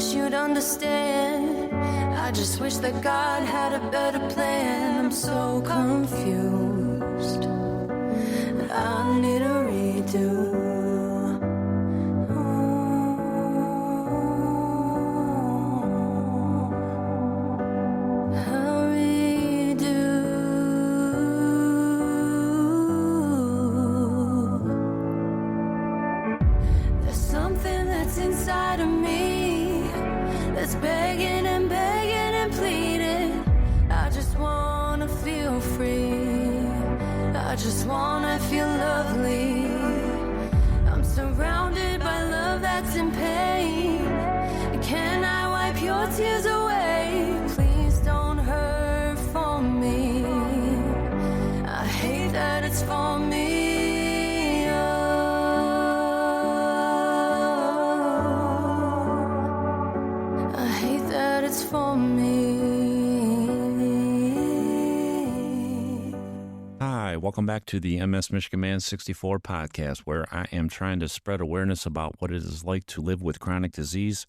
wish you'd understand. I just wish that God had a better plan. I'm so confused. I need a redo. Inside of me that's begging and begging and pleading. I just wanna feel free. I just wanna feel lovely. I'm surrounded by love that's in pain. Can I wipe your tears away? Please don't hurt for me. I hate that it's for me. It's for me. Hi, welcome back to the MS Michigan Man 64 podcast, where I am trying to spread awareness about what it is like to live with chronic disease.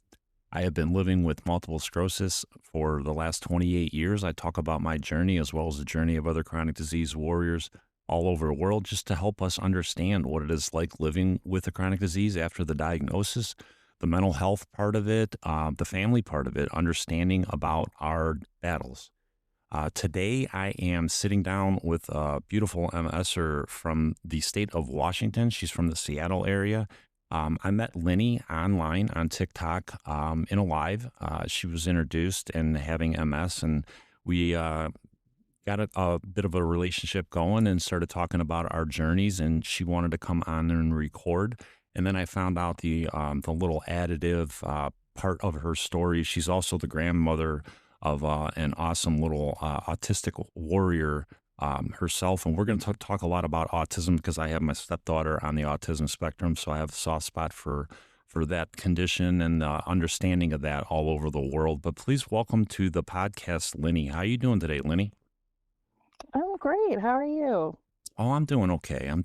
I have been living with multiple sclerosis for the last 28 years. I talk about my journey as well as the journey of other chronic disease warriors all over the world, just to help us understand what it is like living with a chronic disease after the diagnosis, the mental health part of it, the family part of it, understanding about our battles. Today, I am sitting down with a beautiful MSer from the state of Washington. She's from the Seattle area. I met Lynnie online on TikTok in a live. She was introduced and having MS, and we got a bit of a relationship going and started talking about our journeys, and she wanted to come on and record. And then I found out the little additive part of her story. She's also the grandmother of an awesome little autistic warrior herself. And we're going to talk a lot about autism because I have my stepdaughter on the autism spectrum. So I have a soft spot for that condition and understanding of that all over the world. But please welcome to the podcast, Lynnie. How are you doing today, Lynnie? I'm great. How are you? Oh, I'm doing okay. I'm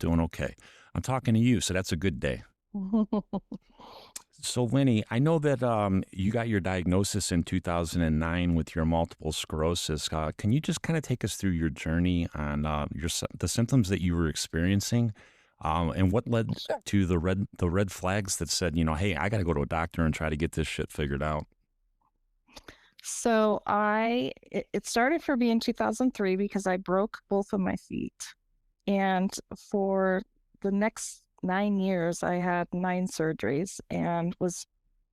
talking to you, so that's a good day. So, Lynnie, I know that you got your diagnosis in 2009 with your multiple sclerosis. Can you just kind of take us through your journey on the symptoms that you were experiencing, and what led to the red flags that said, hey, I got to go to a doctor and try to get this shit figured out? So it started for me in 2003 because I broke both of my feet, and for the next 9 years, I had 9 surgeries and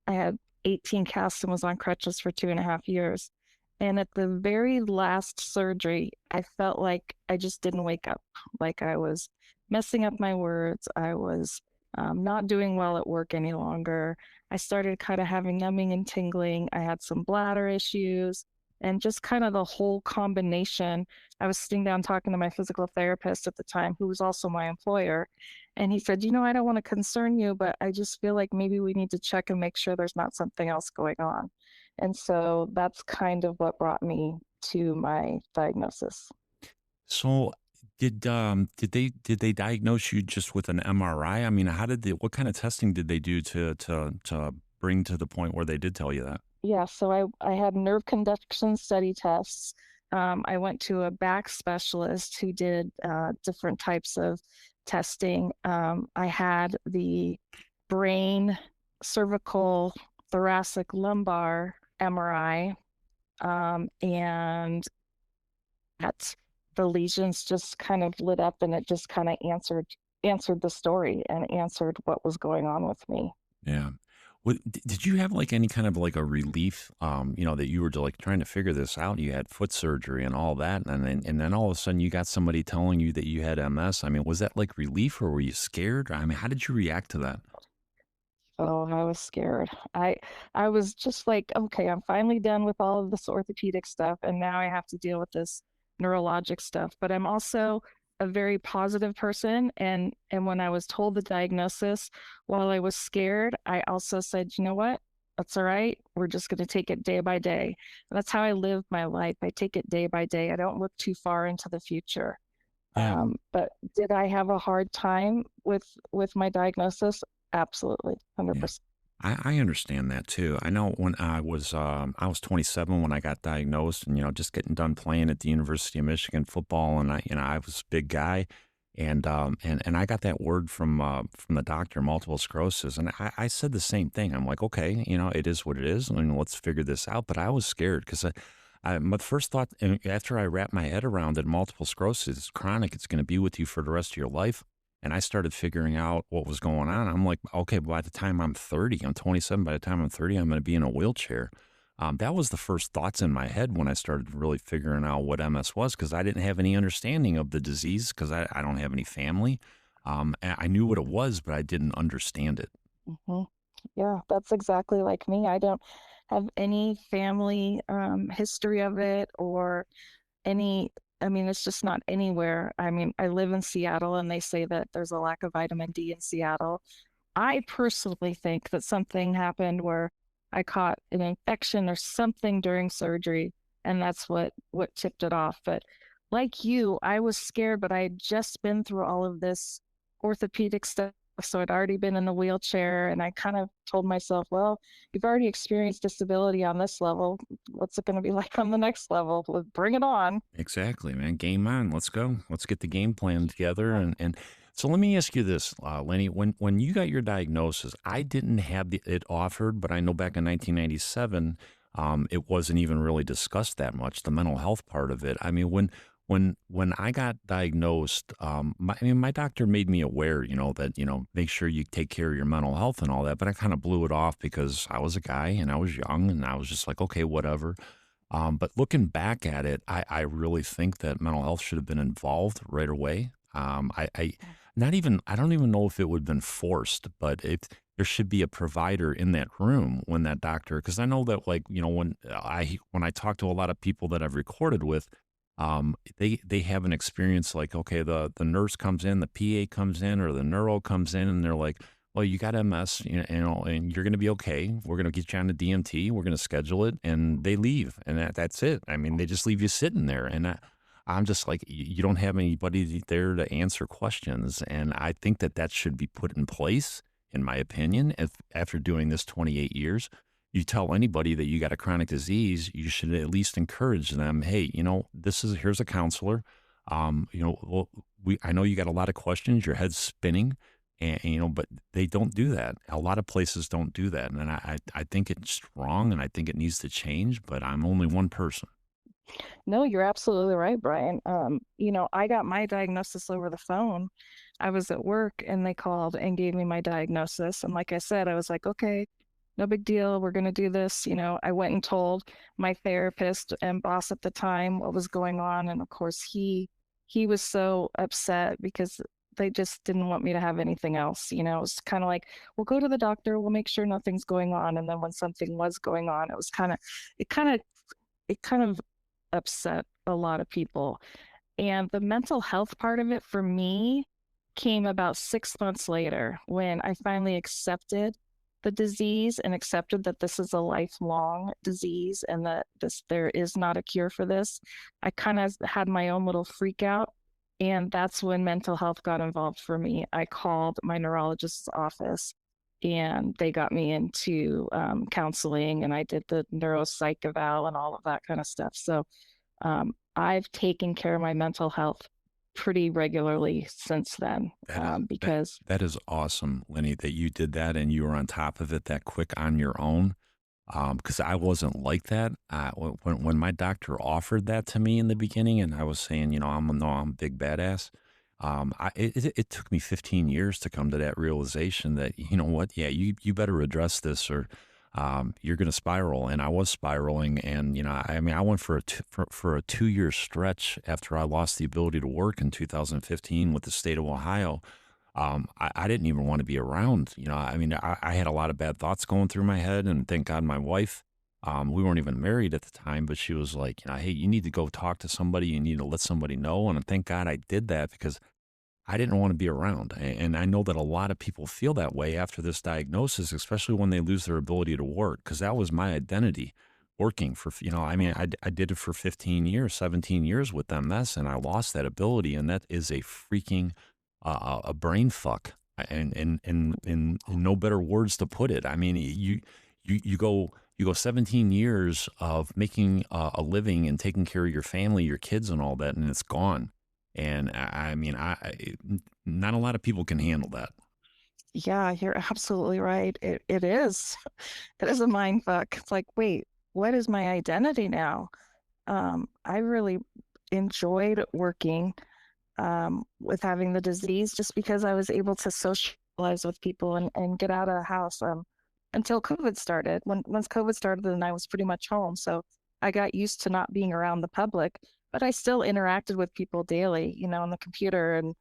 I had 18 casts and was on crutches for 2.5 years. And at the very last surgery, I felt like I just didn't wake up. Like I was messing up my words. I was not doing well at work any longer. I started kind of having numbing and tingling. I had some bladder issues and just kind of the whole combination. I was sitting down talking to my physical therapist at the time, who was also my employer. And he said, I don't want to concern you, but I just feel like maybe we need to check and make sure there's not something else going on. And so that's kind of what brought me to my diagnosis. So did they diagnose you just with an MRI? I mean, what kind of testing did they do to bring to the point where they did tell you that? Yeah, so I had nerve conduction study tests. I went to a back specialist who did different types of testing. I had the brain, cervical, thoracic, lumbar MRI, and the lesions just kind of lit up, and it just kind of answered the story and answered what was going on with me. Yeah. Did you have like any kind of like a relief, that you were like trying to figure this out? You had foot surgery and all that, and then all of a sudden you got somebody telling you that you had MS. I mean, was that like relief, or were you scared? I mean, how did you react to that? Oh, I was scared. I was just like, okay, I'm finally done with all of this orthopedic stuff, and now I have to deal with this neurologic stuff. But I'm also a very positive person. And when I was told the diagnosis, while I was scared, I also said, you know what? That's all right. We're just going to take it day by day. And that's how I live my life. I take it day by day. I don't look too far into the future. Yeah. But did I have a hard time with my diagnosis? Absolutely. 100%. I understand that too. I know when I was 27 when I got diagnosed, and just getting done playing at the University of Michigan football, and I was a big guy, and I got that word from the doctor, multiple sclerosis, and I said the same thing. I'm like, okay, it is what it is, and let's figure this out. But I was scared because my first thought, and after I wrapped my head around it, multiple sclerosis is chronic. It's going to be with you for the rest of your life. And I started figuring out what was going on. I'm like, okay, by the time I'm 30, I'm 27. By the time I'm 30, I'm going to be in a wheelchair. That was the first thoughts in my head when I started really figuring out what MS was, because I didn't have any understanding of the disease because I don't have any family. And I knew what it was, but I didn't understand it. Hmm. Yeah, that's exactly like me. I don't have any family history of it or any, I mean, it's just not anywhere. I mean, I live in Seattle and they say that there's a lack of vitamin D in Seattle. I personally think that something happened where I caught an infection or something during surgery, and that's what tipped it off. But like you, I was scared, but I had just been through all of this orthopedic stuff. So I'd already been in the wheelchair, and I kind of told myself, well, you've already experienced disability on this level. What's it going to be like on the next level? Bring it on. Exactly, man. Game on. Let's go. Let's get the game plan together. And so let me ask you this, Lenny. When you got your diagnosis, I didn't have it offered, but I know back in 1997, it wasn't even really discussed that much. The mental health part of it. I mean, when I got diagnosed, my doctor made me aware, that make sure you take care of your mental health and all that. But I kind of blew it off because I was a guy and I was young, and I was just like, okay, whatever. But looking back at it, I really think that mental health should have been involved right away. I don't even know if it would have been forced, but there should be a provider in that room when that doctor, because I know that, like, when I talk to a lot of people that I've recorded with, they have an experience like, okay, the nurse comes in, the PA comes in, or the neuro comes in, and they're like, well, you got MS, and you're going to be okay. We're going to get you on the DMT. We're going to schedule it, and they leave, and that's it. I mean, they just leave you sitting there, and I'm just like, you don't have anybody there to answer questions, and I think that should be put in place, in my opinion. If after doing this 28 years, you tell anybody that you got a chronic disease, you should at least encourage them. Hey, here's a counselor. Well, I know you got a lot of questions. Your head's spinning. And, but they don't do that. A lot of places don't do that. And I think it's wrong, and I think it needs to change, but I'm only one person. No, you're absolutely right, Brian. I got my diagnosis over the phone. I was at work and they called and gave me my diagnosis. And like I said, I was like, okay, no big deal. We're going to do this. I went and told my therapist and boss at the time what was going on. And of course, he was so upset because they just didn't want me to have anything else. It was kind of like, we'll go to the doctor, we'll make sure nothing's going on. And then when something was going on, it kind of upset a lot of people. And the mental health part of it for me came about 6 months later when I finally accepted the disease and accepted that this is a lifelong disease and that there is not a cure for this. I kind of had my own little freak out. And that's when mental health got involved for me. I called my neurologist's office and they got me into counseling, and I did the neuropsych eval and all of that kind of stuff. So I've taken care of my mental health pretty regularly since then, because that is awesome, Lenny, that you did that and you were on top of it that quick on your own. Because I wasn't like that. When my doctor offered that to me in the beginning, and I was saying, I'm a big badass. It took me 15 years to come to that realization that, what, yeah, you better address this, or you're going to spiral. And I was spiraling. And, I went for a 2-year stretch after I lost the ability to work in 2015 with the state of Ohio. I didn't even want to be around, I had a lot of bad thoughts going through my head, and thank God my wife, we weren't even married at the time, but she was like, hey, you need to go talk to somebody. You need to let somebody know. And thank God I did that, because I didn't want to be around. And I know that a lot of people feel that way after this diagnosis, especially when they lose their ability to work, because that was my identity, working for, I did it for 15 years, 17 years with MS, and I lost that ability. And that is a freaking a brain fuck. and no better words to put it. I mean, you go 17 years of making a living and taking care of your family, your kids, and all that, and it's gone. And I mean, not a lot of people can handle that. Yeah, you're absolutely right. It is. It is a mind fuck. It's like, wait, what is my identity now? I really enjoyed working with having the disease just because I was able to socialize with people and get out of the house until COVID started. Once COVID started, then I was pretty much home. So I got used to not being around the public, but I still interacted with people daily, on the computer and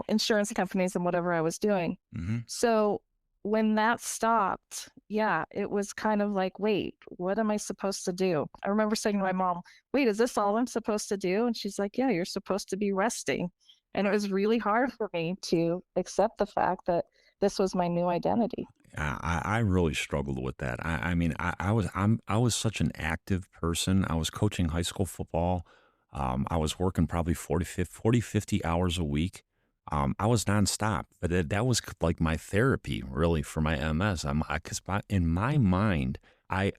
insurance companies and whatever I was doing. Hmm. So when that stopped, yeah, it was kind of like, wait, what am I supposed to do? I remember saying to my mom, wait, is this all I'm supposed to do? And she's like, yeah, you're supposed to be resting. And it was really hard for me to accept the fact that this was my new identity. I really struggled with that. I mean, I was such an active person. I was coaching high school football. I was working probably 50 hours a week. I was nonstop, but that was like my therapy really for my MS. Cause in my mind, I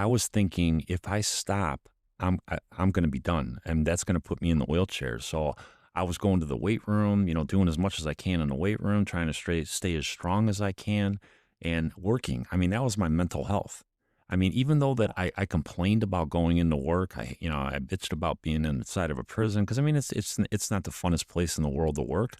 was thinking if I stop, I'm going to be done, and that's going to put me in the wheelchair. So I was going to the weight room, doing as much as I can in the weight room, trying to stay as strong as I can and working. I mean, that was my mental health. I mean, even though that I complained about going into work, I bitched about being inside of a prison because I mean, it's not the funnest place in the world to work,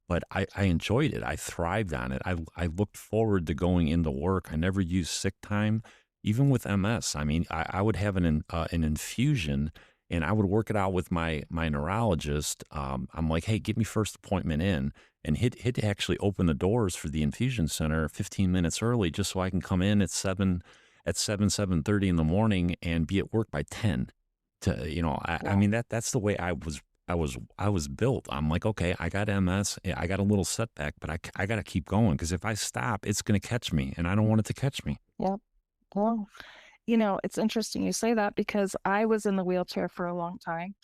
but I enjoyed it. I thrived on it. I looked forward to going into work. I never used sick time, even with MS. I mean, I would have an infusion and I would work it out with my neurologist. I'm like, hey, get me first appointment in, and hit to actually open the doors for the infusion center 15 minutes early, just so I can come in at 7:30 in the morning and be at work by 10. I Yeah. mean that's the way I was built. I'm like, okay, I got MS, I got a little setback, but I got to keep going because if I stop, it's going to catch me, and I don't want it to catch me. Yep. Well, it's interesting you say that because I was in the wheelchair for a long time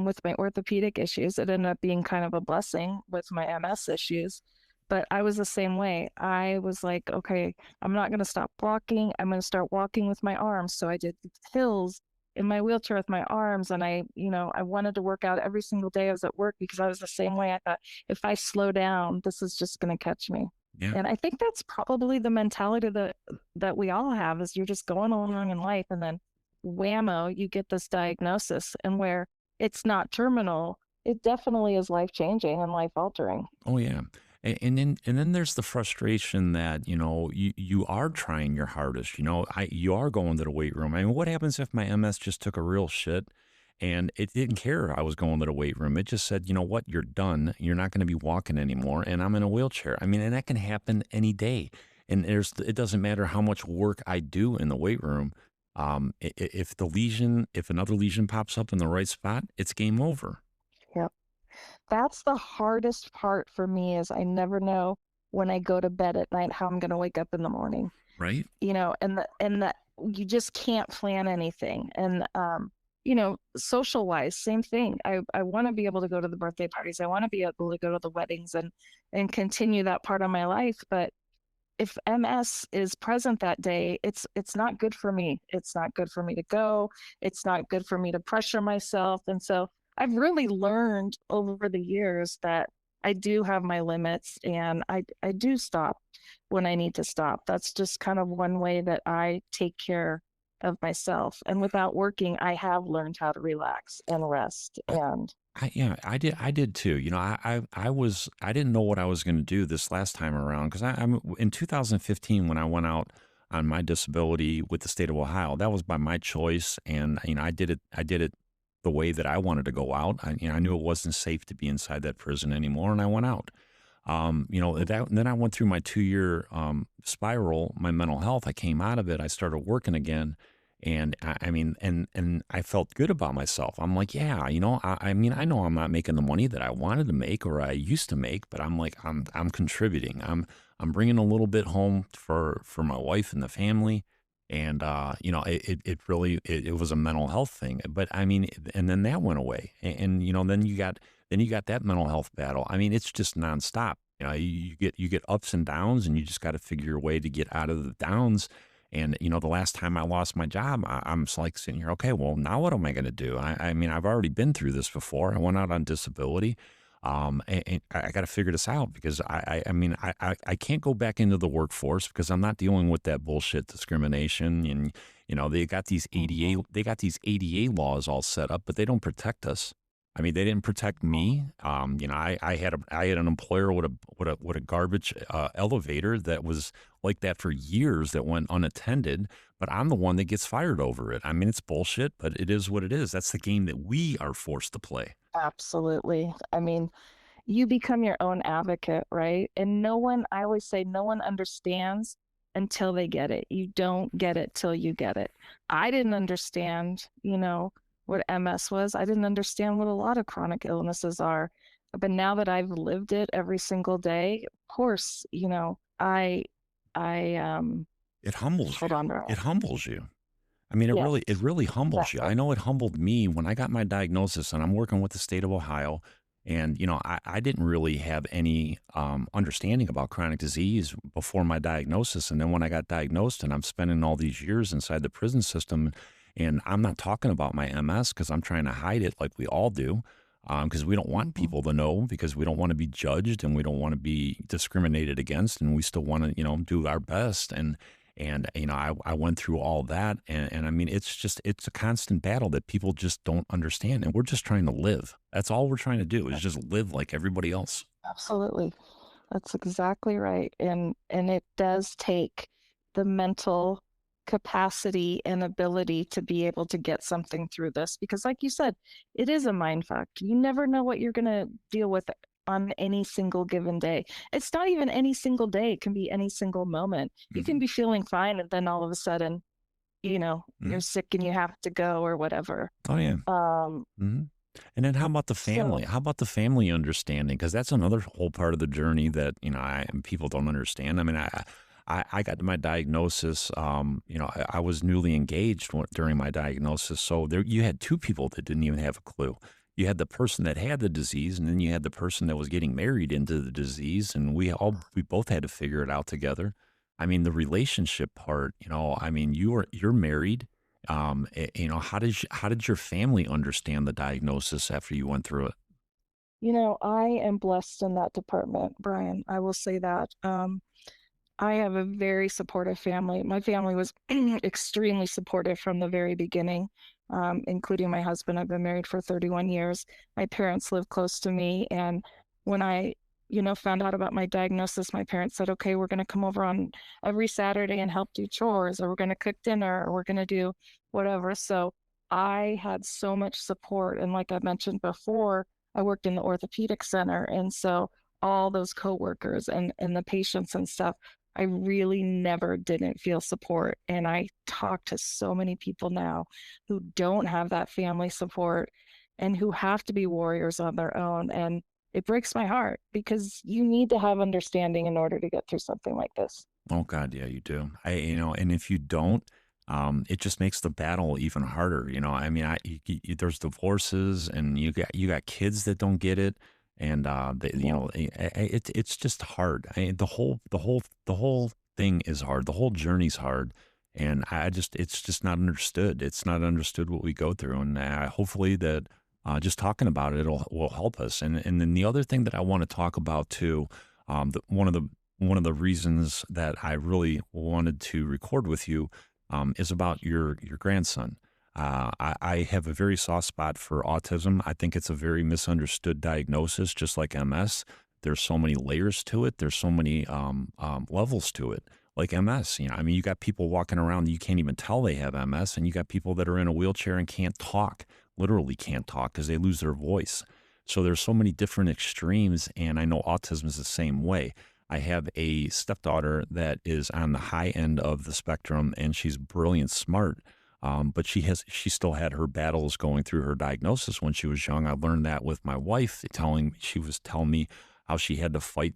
with my orthopedic issues. It ended up being kind of a blessing with my MS issues, but I was the same way. I was like, okay, I'm not going to stop walking. I'm going to start walking with my arms. So I did hills in my wheelchair with my arms, and I wanted to work out every single day I was at work because I was the same way. I thought if I slow down, this is just going to catch me. Yeah. And I think that's probably the mentality that we all have is you're just going along in life and then whammo, you get this diagnosis and where it's not terminal, it definitely is life changing and life altering. Oh yeah. And then there's the frustration that, you are trying your hardest, you are going to the weight room. I mean, what happens if my MS just took a real shit and it didn't care I was going to the weight room? It just said, you know what, you're done. You're not going to be walking anymore. And I'm in a wheelchair. I mean, and that can happen any day. And it doesn't matter how much work I do in the weight room. If another lesion pops up in the right spot, it's game over. Yep. That's the hardest part for me is I never know when I go to bed at night how I'm going to wake up in the morning. Right? And that you just can't plan anything. And social wise, same thing. I want to be able to go to the birthday parties. I want to be able to go to the weddings and continue that part of my life. But if MS is present that day, it's not good for me. It's not good for me to go. It's not good for me to pressure myself. And so I've really learned over the years that I do have my limits and I do stop when I need to stop. That's just kind of one way that I take care of myself. And without working, I have learned how to relax and rest. And Yeah, I did too. I didn't know what I was going to do this last time around because I'm in 2015 when I went out on my disability with the state of Ohio. That was by my choice, and I did it the way that I wanted to go out. I knew it wasn't safe to be inside that prison anymore, and I went out. Then I went through my 2-year spiral, my mental health. I came out of it. I started working again. And I mean, and I felt good about myself. I'm like, yeah, I mean, I know I'm not making the money that I wanted to make or I used to make, but I'm like, I'm contributing. I'm bringing a little bit home for my wife and the family. And, it really, it was a mental health thing, but I mean, and then that went away. And then you got that mental health battle. I mean, it's just nonstop. You get ups and downs, and you just got to figure your way to get out of the downs. And the last time I lost my job, I'm just like sitting here. Okay, well, now what am I going to do? I mean, I've already been through this before. I went out on disability. And I got to figure this out because I mean, I can't go back into the workforce because I'm not dealing with that bullshit discrimination. And they got these ADA laws all set up, but they don't protect us. I mean, they didn't protect me. I had an employer with a garbage elevator that was like that for years that went unattended, but I'm the one that gets fired over it. I mean, it's bullshit, but it is what it is. That's the game that we are forced to play. Absolutely. I mean, you become your own advocate, right? And I always say, no one understands until they get it. You don't get it till you get it. I didn't understand, what MS was. I didn't understand what a lot of chronic illnesses are. But now that I've lived it every single day, of course, I It humbles hold you. on, Brian. It humbles you. I mean, Yes, it really humbles you. exactly. I know it humbled me when I got my diagnosis, and I'm working with the state of Ohio. And, I didn't really have any understanding about chronic disease before my diagnosis. And then when I got diagnosed, and I'm spending all these years inside the prison system, and I'm not talking about my MS because I'm trying to hide it like we all do, because we don't want Mhm. people to know, because we don't want to be judged and we don't want to be discriminated against, and we still want to, do our best. And I went through all that, and I mean, it's a constant battle that people just don't understand, and we're just trying to live. That's all we're trying to do is just live like everybody else. Absolutely. That's exactly right. And it does take the mental capacity and ability to be able to get something through this because like you said, it is a mind fuck. You never know what you're going to deal with on any single given day. It's not even any single day, it can be any single moment. You can Hmm. be feeling fine and then all of a sudden, you're Hmm. sick and you have to go or whatever. Oh yeah. Um Hmm. And then how about the family? so How about the family understanding? Because that's another whole part of the journey that and people don't understand. I mean, I got my diagnosis. I was newly engaged during my diagnosis, so there you had two people that didn't even have a clue. You had the person that had the disease, and then you had the person that was getting married into the disease, and we both had to figure it out together. I mean, the relationship part. I mean, you're married. How did your family understand the diagnosis after you went through it? I am blessed in that department, Brian. I will say that. I have a very supportive family. My family was extremely supportive from the very beginning, including my husband. I've been married for 31 years. My parents live close to me. And when I, found out about my diagnosis, my parents said, okay, we're going to come over on every Saturday and help do chores, or we're going to cook dinner, or we're going to do whatever. So I had so much support. And like I mentioned before, I worked in the orthopedic center. And so all those coworkers and the patients and stuff, I really never didn't feel support. And I talk to so many people now who don't have that family support and who have to be warriors on their own. And it breaks my heart because you need to have understanding in order to get through something like this. Oh God, yeah, you do. And if you don't, it just makes the battle even harder. I mean, there's divorces, and you got kids that don't get it, and Yeah. it's just hard. The whole thing is hard. The whole journey's hard, and it's just not understood. It's not understood what we go through, and hopefully that just talking about it will help us. And then the other thing that I want to talk about too, one of the reasons that I really wanted to record with you is about your grandson. I have a very soft spot for autism. I think it's a very misunderstood diagnosis, just like MS. There's so many layers to it. There's so many levels to it. Like MS, I mean, you got people walking around, you can't even tell they have MS, and you got people that are in a wheelchair and can't talk, literally can't talk because they lose their voice. So there's so many different extremes, and I know autism is the same way. I have a stepdaughter that is on the high end of the spectrum, and she's brilliant, smart. But she still had her battles going through her diagnosis when she was young. I learned that with my wife she was telling me how she had to fight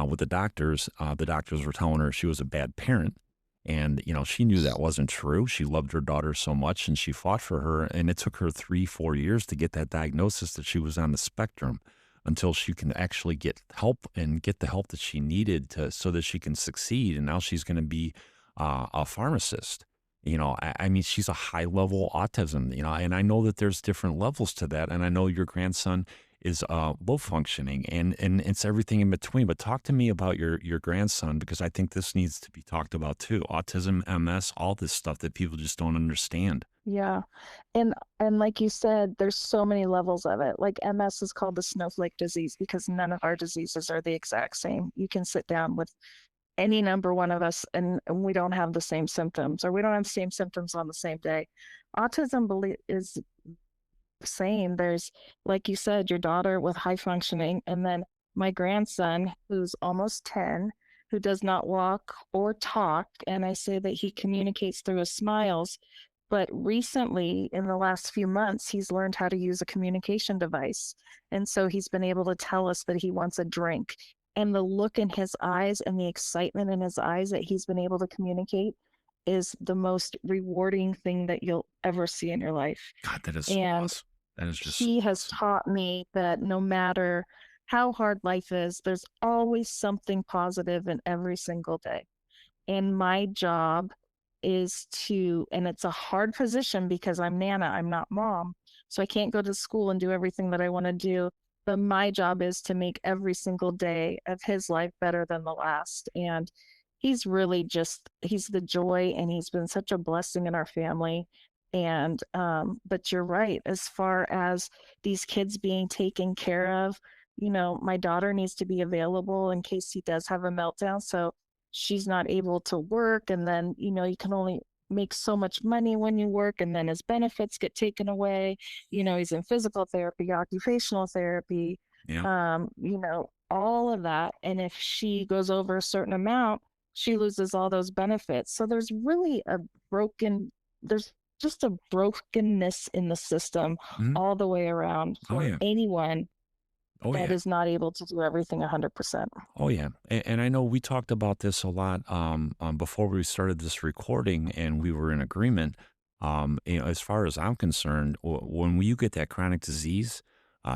with the doctors. The doctors were telling her she was a bad parent. And, she knew that wasn't true. She loved her daughter so much, and she fought for her. And it took her 3, 4 years to get that diagnosis that she was on the spectrum. until she can actually get help and get the help that she needed so that she can succeed. And now she's going to be a pharmacist. I mean, she's a high level autism, and I know that there's different levels to that. And I know your grandson is low functioning, and it's everything in between. But talk to me about your grandson, because I think this needs to be talked about too. Autism, MS, all this stuff that people just don't understand. Yeah. And like you said, there's so many levels of it. Like MS is called the snowflake disease because none of our diseases are the exact same. You can sit down with any number one of us and we don't have the same symptoms, or we don't have the same symptoms on the same day. Autism is the same. There's, like you said, your daughter with high functioning, and then my grandson who's almost 10, who does not walk or talk. And I say that he communicates through his smiles. But recently, in the last few months, he's learned how to use a communication device. And so he's been able to tell us that he wants a drink. And the look in his eyes and the excitement in his eyes that he's been able to communicate is the most rewarding thing that you'll ever see in your life. God, that is so And awesome. That is just he so has awesome. taught me that no matter how hard life is, there's always something positive in every single day. And my job is and it's a hard position because I'm Nana, I'm not mom. So I can't go to school and do everything that I want to do. But my job is to make every single day of his life better than the last. And he's really he's the joy, and he's been such a blessing in our family. And, but you're right, as far as these kids being taken care of, my daughter needs to be available in case he does have a meltdown. So she's not able to work, and then you can only make so much money when you work, and then his benefits get taken away. He's in physical therapy, occupational therapy, Yeah. all of that. And if she goes over a certain amount, she loses all those benefits. So there's really there's just a brokenness in the system Mhm. all the way around Oh for yeah. anyone Oh that yeah. is not able to do everything 100%. Oh yeah, and I know we talked about this a lot before we started this recording, and we were in agreement. As far as I'm concerned, when you get that chronic disease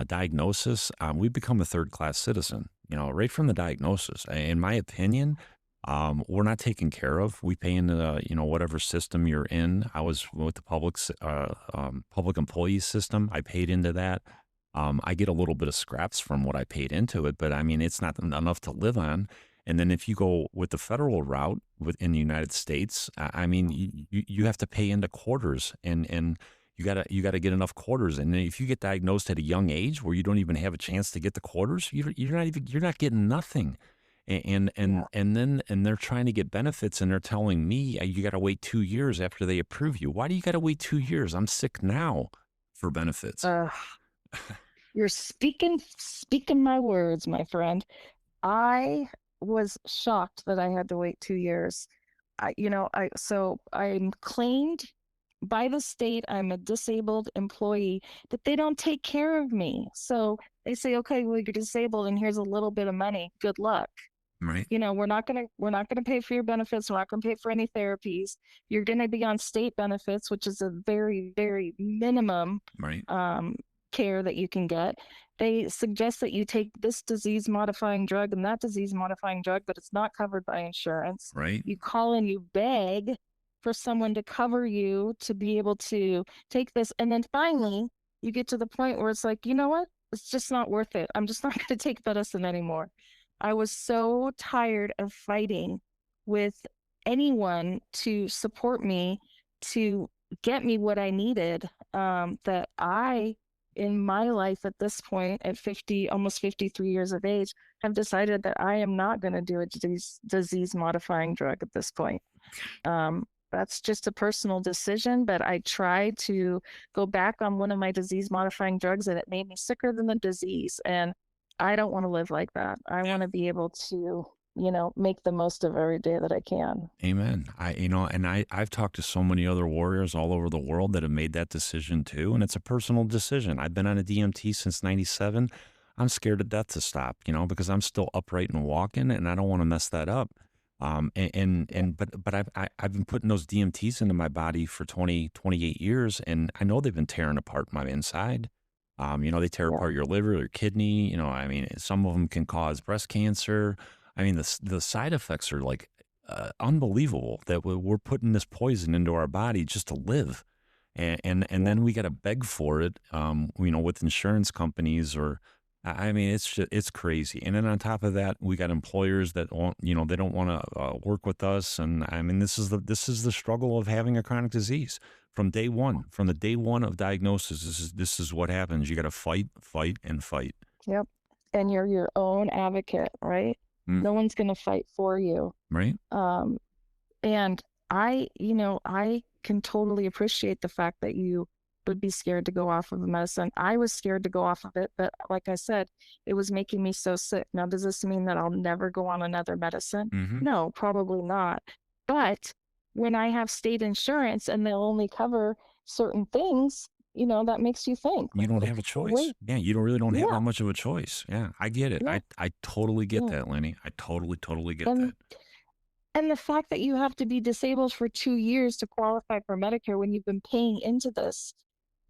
diagnosis, we become a third class citizen. Right from the diagnosis. In my opinion, we're not taken care of. We pay into whatever system you're in. I was with the public employee system. I paid into that. I get a little bit of scraps from what I paid into it, but I mean, it's not enough to live on. And then if you go with the federal route in the United States, I mean, you have to pay into quarters, and you gotta get enough quarters. And if you get diagnosed at a young age where you don't even have a chance to get the quarters, you're not getting nothing. Yeah. And they're trying to get benefits, and they're telling me you got to wait 2 years after they approve you. Why do you got to wait 2 years? I'm sick now for benefits. Uh, you're speaking my words, my friend. I was shocked that I had to wait 2 years. So I'm claimed by the state. I'm a disabled employee, but they don't take care of me. So they say, okay, well, you're disabled, and here's a little bit of money. Good luck. Right. We're not gonna pay for your benefits. We're not gonna pay for any therapies. You're gonna be on state benefits, which is a very, very minimum Right. care that you can get. They suggest that you take this disease modifying drug and that disease modifying drug, but it's not covered by insurance. Right. You call and you beg for someone to cover you to be able to take this. And then finally, you get to the point where it's like, you know what? It's just not worth it. I'm just not going to take medicine anymore. I was so tired of fighting with anyone to support me, to get me what I needed, that in my life at this point, at 50, almost 53 years of age, have decided that I am not going to do a disease modifying drug at this point. That's just a personal decision, but I tried to go back on one of my disease modifying drugs, and it made me sicker than the disease. And I don't want to live like that. I want to be able to, make the most of every day that I can. Amen. I've talked to so many other warriors all over the world that have made that decision too. And it's a personal decision. I've been on a DMT since 97. I'm scared to death to stop, because I'm still upright and walking, and I don't want to mess that up. But I've been putting those DMTs into my body for 28 years, and I know they've been tearing apart my inside. They tear Yeah. apart your liver, your kidney. I mean, some of them can cause breast cancer. I mean, the side effects are like unbelievable that we're putting this poison into our body just to live. And Yeah. then we got to beg for it, with insurance companies or, I mean, it's crazy. And then on top of that, we got employers that won't, they don't want to work with us. And I mean, this is the struggle of having a chronic disease from day one, from the day one of diagnosis. This is what happens. You got to fight, fight, and fight. Yep. And you're your own advocate, right? Mm, No one's going to fight for you. right? Um, and I can totally appreciate the fact that you would be scared to go off of the medicine. I was scared to go off of it, but like I said, it was making me so sick. Now, does this mean that I'll never go on another medicine? Hmm. No, probably not. But when I have state insurance and they'll only cover certain things, that makes you think, You don't like, have a choice. wait, Yeah, you don't really don't have yeah, that much of a choice. Yeah, I get it. yeah, I totally get yeah. that, Lenny. I totally, totally get And that. And the fact that you have to be disabled for 2 years to qualify for Medicare when you've been paying into this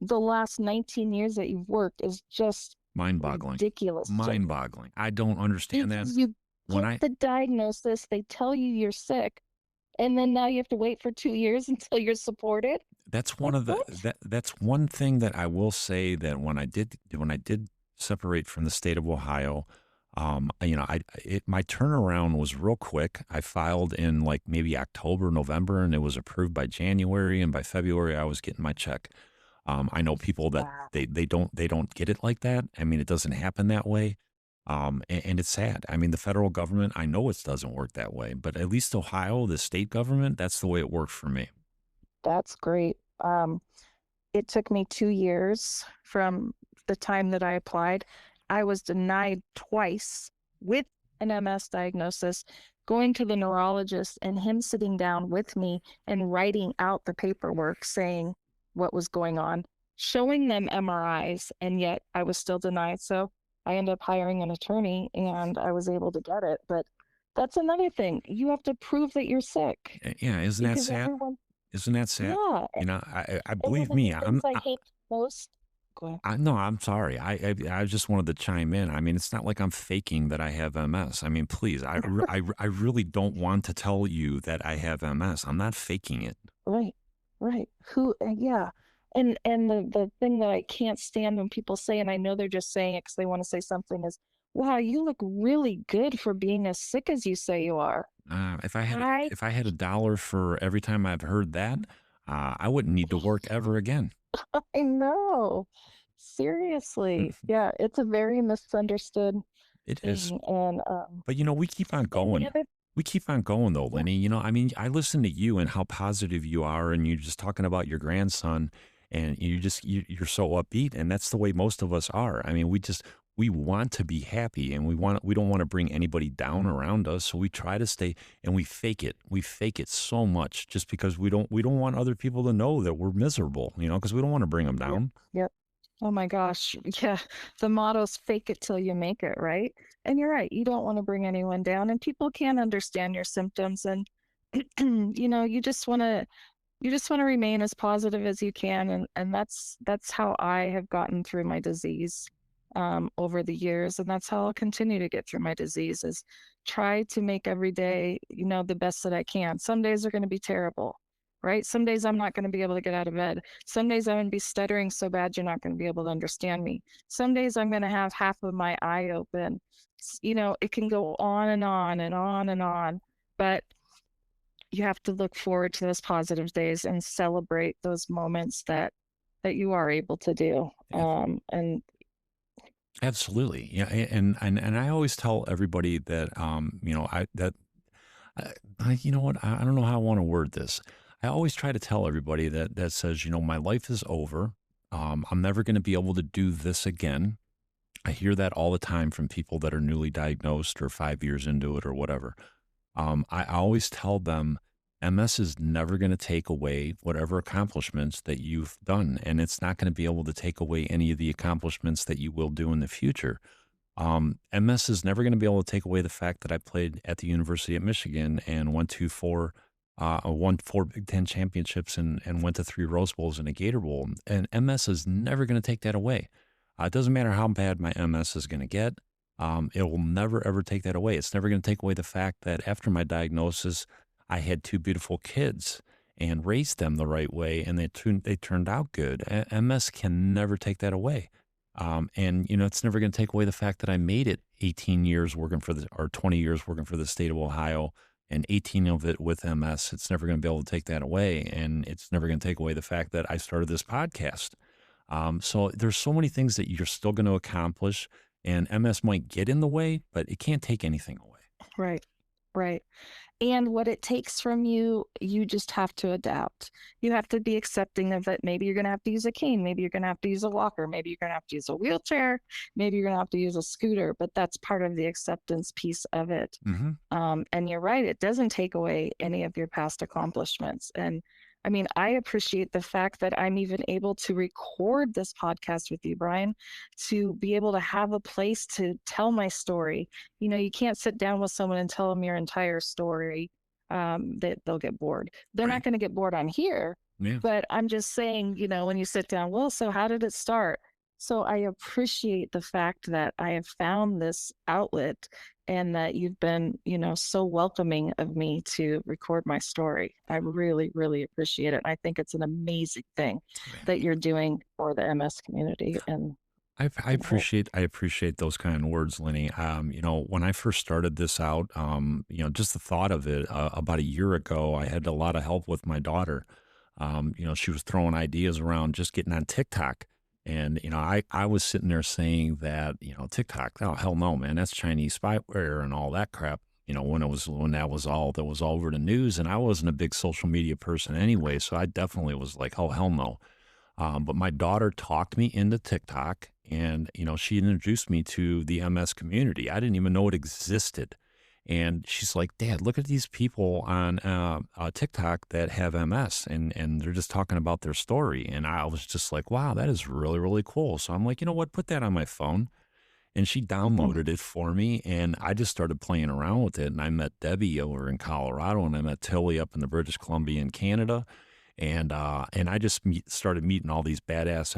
the last 19 years that you've worked is just Mind-boggling. ridiculous to me. Mind-boggling. I don't understand that. Because you When get I the diagnosis, they tell you you're sick, and then now you have to wait for 2 years until you're supported. That's one Like, of the what? that's one thing that I will say that when I did separate from the state of Ohio, my turnaround was real quick. I filed in like maybe October, November, and it was approved by January, and by February I was getting my check. I know people that Wow. they don't get it like that. I mean, it doesn't happen that way. And it's sad. I mean, the federal government, I know it doesn't work that way, but at least Ohio, the state government, that's the way it worked for me. That's great. It took me 2 years from the time that I applied. I was denied twice with an MS diagnosis, going to the neurologist and him sitting down with me and writing out the paperwork saying what was going on, showing them MRIs, and yet I was still denied. So I ended up hiring an attorney and I was able to get it. But that's another thing. You have to prove that you're sick Yeah, isn't that because sad? everyone, Isn't that sad? yeah. I And one believe of the me. things I hate most, go ahead. No, I'm sorry. I just wanted to chime in. I mean, it's not like I'm faking that I have MS. I mean, please, I really don't want to tell you that I have MS. I'm not faking it. Right, right. Yeah. And the thing that I can't stand when people say, and I know they're just saying it because they want to say something, is, "Wow, you look really good for being as sick as you say you are." If I had I if I had $1 for every time I've heard that, I wouldn't need to work ever again. I know. Seriously. Yeah, it's a very misunderstood It is. thing. And But we keep on and the going. other, We keep on going though, yeah, Lenny. I mean, I listen to you and how positive you are, and you're just talking about your grandson, and you're so upbeat, and that's the way most of us are. I mean, we want to be happy, and we don't want to bring anybody down around us, so we try to stay, and we fake it. We fake it so much just because we don't want other people to know that we're miserable, because we don't want to bring them yep, down. yep. Oh my gosh. Yeah. The motto's fake it till you make it, right? And you're right. You don't want to bring anyone down, and people can't understand your symptoms. And you just want to remain as positive as you can. And that's how I have gotten through my disease over the years. And that's how I'll continue to get through my disease is try to make every day, the best that I can. Some days are going to be terrible, right? Some days I'm not going to be able to get out of bed. Some days I'm going to be stuttering so bad you're not going to be able to understand me. Some days I'm going to have half of my eye open. It can go on and on and on and on. But you have to look forward to those positive days and celebrate those moments that you are able to do. And Absolutely. Yeah. And I always tell everybody that, you know what? I don't know how I want to word this. I always try to tell everybody that says, my life is over. I'm never going to be able to do this again. I hear that all the time from people that are newly diagnosed or 5 years into it or whatever. I always tell them MS is never going to take away whatever accomplishments that you've done, and it's not going to be able to take away any of the accomplishments that you will do in the future. MS is never going to be able to take away the fact that I played at the University of Michigan and won 4 Big Ten championships and went to 3 Rose Bowls and a Gator Bowl. And MS is never going to take that away. It doesn't matter how bad my MS is going to get. It will never, ever take that away. It's never going to take away the fact that after my diagnosis, I had two beautiful kids and raised them the right way, and they turned out good. MS can never take that away. And it's never going to take away the fact that I made it 18 years working for or 20 years working for the state of Ohio, and 18 of it with MS. It's never going to be able to take that away. And it's never going to take away the fact that I started this podcast. So there's so many things that you're still going to accomplish, and MS might get in the way, but it can't take anything away. Right. Right. And what it takes from you, you just have to adapt. You have to be accepting of it. Maybe you're going to have to use a cane. Maybe you're going to have to use a walker. Maybe you're going to have to use a wheelchair. Maybe you're going to have to use a scooter, but that's part of the acceptance piece of it. And you're right. It doesn't take away any of your past accomplishments. And I mean, I appreciate the fact that I'm even able to record this podcast with you, Brian, to be able to have a place to tell my story. You can't sit down with someone and tell them your entire story. That they'll get bored. They're not going to get bored on here. Yeah. But I'm just saying, when you sit down, well, so how did it start? So I appreciate the fact that I have found this outlet and that you've been, so welcoming of me to record my story. I really, really appreciate it. I think it's an amazing thing that you're doing for the MS community. And I appreciate those kind of words, Lynnie. When I first started this out, just the thought of it, about a year ago, I had a lot of help with my daughter. She was throwing ideas around just getting on TikTok. And, I was sitting there saying that, TikTok, oh, hell no, man, that's Chinese spyware and all that crap. When that was all over the news, and I wasn't a big social media person anyway. So I definitely was like, oh, hell no. But my daughter talked me into TikTok, and, she introduced me to the MS community. I didn't even know it existed. And she's like, Dad, look at these people on TikTok that have MS, and they're just talking about their story. And I was just like, wow, that is really, really cool. So I'm like, you know what, put that on my phone. And she downloaded it for me, and I just started playing around with it. And I met Debbie over in Colorado, and I met Tilly up in the British Columbia in Canada. And I just started meeting all these badass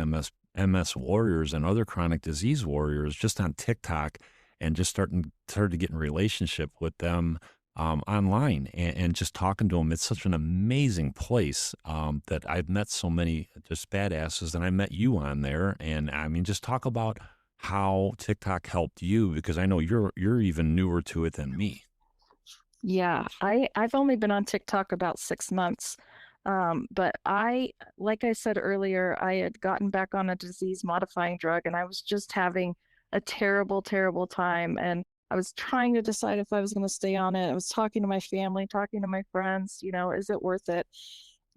MS warriors and other chronic disease warriors just on TikTok, and just started to get in relationship with them online, and just talking to them. It's such an amazing place that I've met so many just badasses, and I met you on there. And I mean, just talk about how TikTok helped you, because I know you're even newer to it than me. Yeah, I've only been on TikTok about 6 months. But like I said earlier, I had gotten back on a disease modifying drug, and I was just having a terrible, terrible time. And I was trying to decide if I was going to stay on it. I was talking to my family, talking to my friends, is it worth it?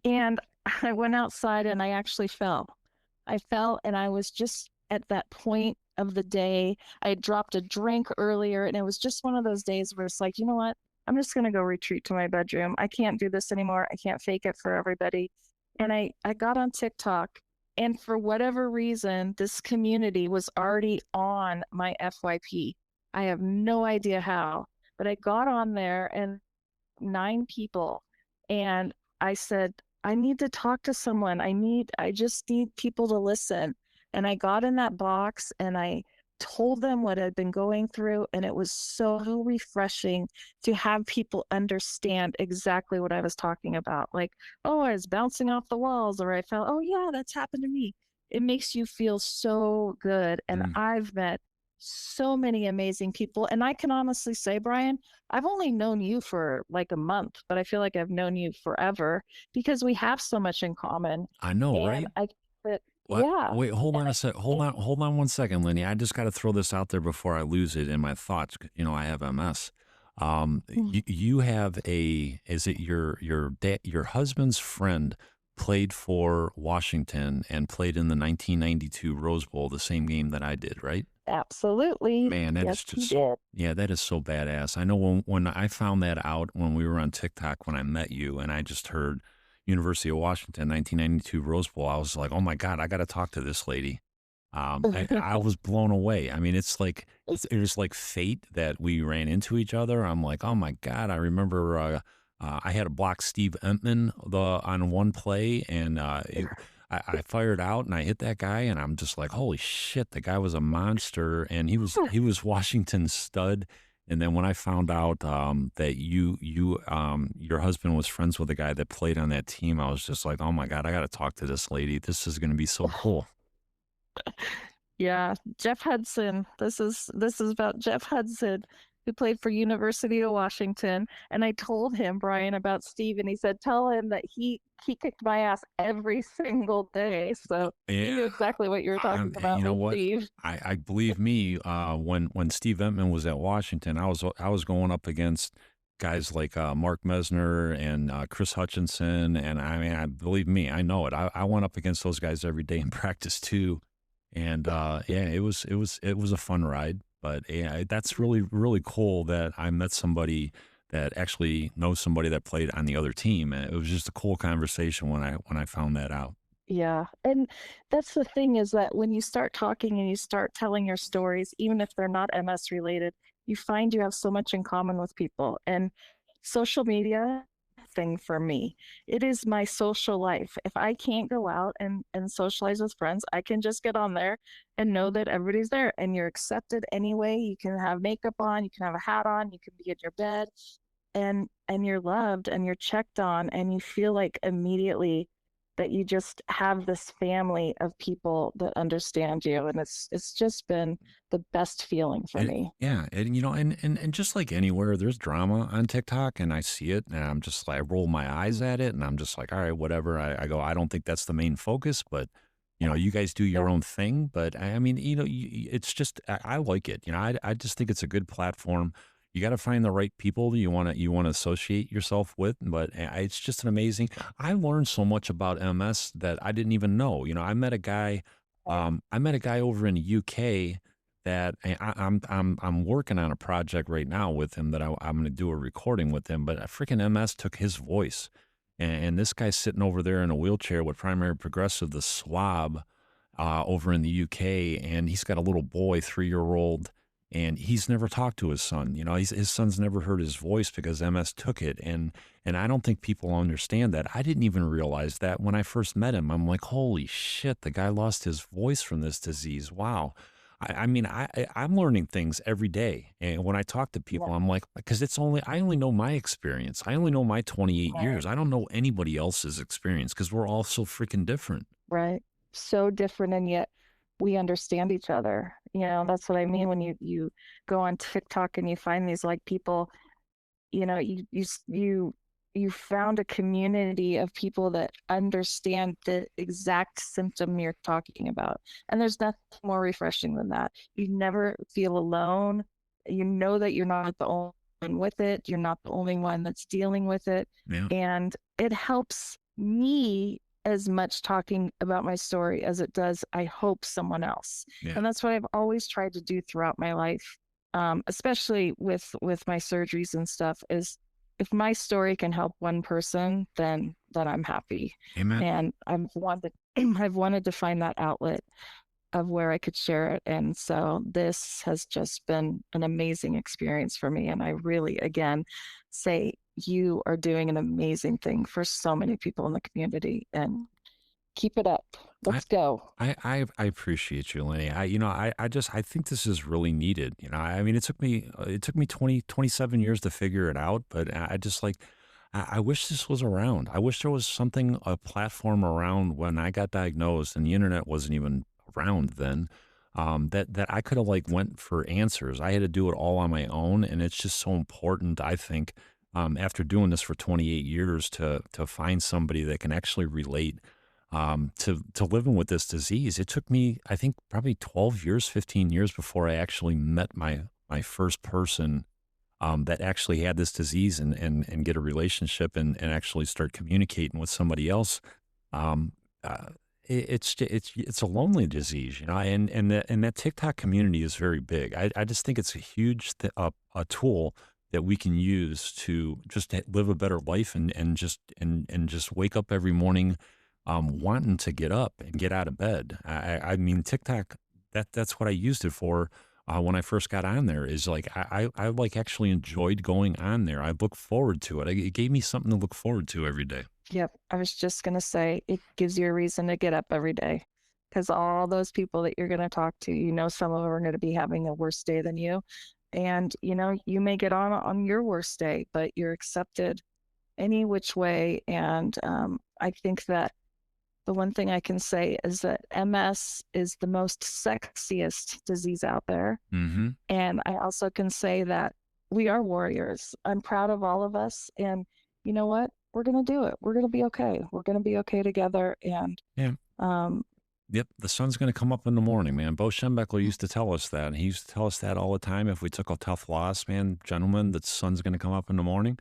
And I went outside and I actually fell. I fell, and I was just at that point of the day. I had dropped a drink earlier, and it was just one of those days where it's like, you know what? I'm just going to go retreat to my bedroom. I can't do this anymore. I can't fake it for everybody. And I got on TikTok, and for whatever reason, this community was already on my FYP. I have no idea how, but I got on there, and 9 people. And I said, I need to talk to someone. I just need people to listen. And I got in that box, and I told them what I'd been going through, and it was so refreshing to have people understand exactly what I was talking about. Like, oh, I was bouncing off the walls, or I felt, oh yeah, that's happened to me. It makes you feel so good. And I've met so many amazing people. And I can honestly say, Brian, I've only known you for like a month, but I feel like I've known you forever because we have so much in common. I know, right? What? Yeah. Wait, hold on a sec. Hold on 1 second, Lynnie. I just got to throw this out there before I lose it in my thoughts. I have MS. You have is it your husband's friend played for Washington and played in the 1992 Rose Bowl, the same game that I did, right? Absolutely. Man, that is just, yeah, that is so badass. I know when I found that out when we were on TikTok, when I met you, and I just heard University of Washington, 1992 Rose Bowl, I was like, oh my God, I got to talk to this lady. I was blown away. I mean, it was like fate that we ran into each other. I'm like, oh my God, I remember I had to block Steve Entman on one play, and I fired out and I hit that guy, and I'm just like, holy shit, the guy was a monster, and he was Washington's stud. And then when I found out that your husband was friends with the guy that played on that team, I was just like, oh my God, I got to talk to this lady. This is going to be so cool. Yeah, Jeff Hudson. This is about Jeff Hudson, who played for University of Washington. And I told him, Brian, about Steve, and he said, "Tell him that he kicked my ass every single day." So he knew Yeah, exactly what you were talking you about know with what? Steve. I believe me. When Steve Entman was at Washington, I was going up against guys like Mark Mesner and Chris Hutchinson, and I mean, I believe me, I know it. I went up against those guys every day in practice too, and yeah, it was a fun ride. But yeah, that's really cool that I met somebody that actually knows somebody that played on the other team. And it was just a cool conversation when I found that out. Yeah. And that's the thing, is that when you start talking and you start telling your stories, even if they're not MS related, you find you have so much in common with people. And social media thing for me, it is my social life. If I can't go out and socialize with friends, I can just get on there and know that everybody's there and you're accepted anyway. You can have makeup on, you can have a hat on, you can be in your bed, and you're loved and you're checked on, and you feel like immediately that you just have this family of people that understand you, and it's just been the best feeling for And me. yeah, and and just like anywhere, there's drama on TikTok, and I see it, and I'm just like, I roll my eyes at it, and I'm just like, all right, whatever. I go, I don't think that's the main focus, but you guys do your Yeah. own thing. But I mean, it's just I like it. I just think it's a good platform. You got to find the right people you want to associate yourself with, but it's just an amazing. I learned so much about MS that I didn't even know. I met a guy over in the UK that I'm working on a project right now with him that I'm going to do a recording with him. But a freaking MS took his voice, and this guy's sitting over there in a wheelchair with primary progressive, the swab, over in the UK, and he's got a little boy, 3-year old, and he's never talked to his son. His son's never heard his voice because MS took it, and I don't think people understand that. I didn't even realize that when I first met him. I'm like, holy shit, the guy lost his voice from this disease. Wow. I mean, I'm learning things every day, and when I talk to Yeah. people, I'm like, because I only know my experience. I only know my 28 Right. years. I don't know anybody else's experience because we're all so freaking different. Right. So different, and yet we understand each other. That's what I mean when you go on TikTok and you find these like people, you found a community of people that understand the exact symptom you're talking about. And there's nothing more refreshing than that. You never feel alone. You know that you're not the only one with it. You're not the only one that's dealing with it. Yeah. And it helps me as much talking about my story as it does, I hope, someone else. Yeah. And that's what I've always tried to do throughout my life, especially with my surgeries and stuff, is if my story can help one person, then I'm happy. Amen. And I've wanted to find that outlet of where I could share it. And so this has just been an amazing experience for me. And I really, again, say you are doing an amazing thing for so many people in the community, and keep it up. I, Let's go. I appreciate you, Lenny. I think this is really needed. I mean, it took me 27 years to figure it out, but I just like, I wish this was around. I wish there was a platform around when I got diagnosed and the internet wasn't even around then. That I could have like went for answers. I had to do it all on my own, and it's just so important. I think after doing this for 28 years to find somebody that can actually relate to living with this disease. It took me, I think, probably 12 years, 15 years before I actually met my first person that actually had this disease and get a relationship and actually start communicating with somebody else. Um, uh, it's a lonely disease, and that TikTok community is very big. I just think it's a huge a tool that we can use to just live a better life and just wake up every morning wanting to get up and get out of bed. I mean, TikTok, that's what I used it for when I first got on there is like I like actually enjoyed going on there. I look forward to it. It gave me something to look forward to every day. Yep. I was just going to say it gives you a reason to get up every day because all those people that you're going to talk to, some of them are going to be having a worse day than you. And, you may get on your worst day, but you're accepted any which way. And I think that the one thing I can say is that MS is the most sexiest disease out there. Mm-hmm. And I also can say that we are warriors. I'm proud of all of us. And you know what? We're going to do it. We're going to be okay. We're going to be okay together. And Yeah. Yep, the sun's going to come up in the morning, man. Bo Schembechler used to tell us that. He used to tell us that all the time. If we took a tough loss, man, gentlemen, the sun's going to come up in the morning.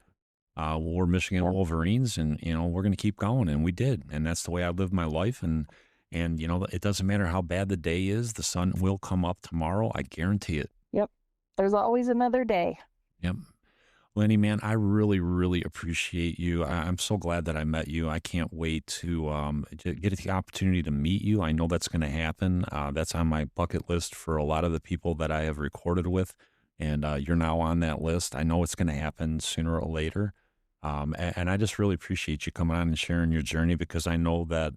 We're Michigan Wolverines, and we're going to keep going, and we did, and that's the way I lived my life. And it doesn't matter how bad the day is, the sun will come up tomorrow. I guarantee it. Yep, there's always another day. Yep. Lynnie, man, I really, really appreciate you. I'm so glad that I met you. I can't wait to get the opportunity to meet you. I know that's going to happen. That's on my bucket list for a lot of the people that I have recorded with, and you're now on that list. I know it's going to happen sooner or later. And I just really appreciate you coming on and sharing your journey because I know that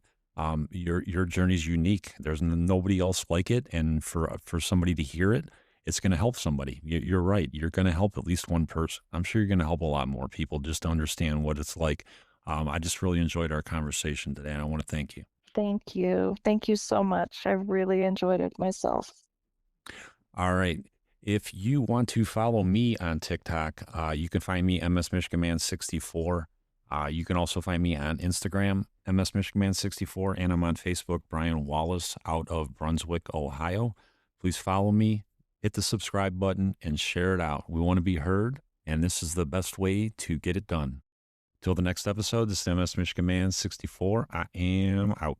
your journey is unique. There's nobody else like it, and for somebody to hear it, it's going to help somebody. You're right. You're going to help at least one person. I'm sure you're going to help a lot more people just to understand what it's like. I just really enjoyed our conversation today, and I want to thank you. Thank you. Thank you so much. I really enjoyed it myself. All right. If you want to follow me on TikTok, you can find me MS Michigan Man 64. You can also find me on Instagram, MS Michigan Man 64, and I'm on Facebook, Brian Wallace, out of Brunswick, Ohio. Please follow me, hit the subscribe button, and share it out. We want to be heard, and this is the best way to get it done. Till the next episode, this is MS Michigan Man 64. I am out.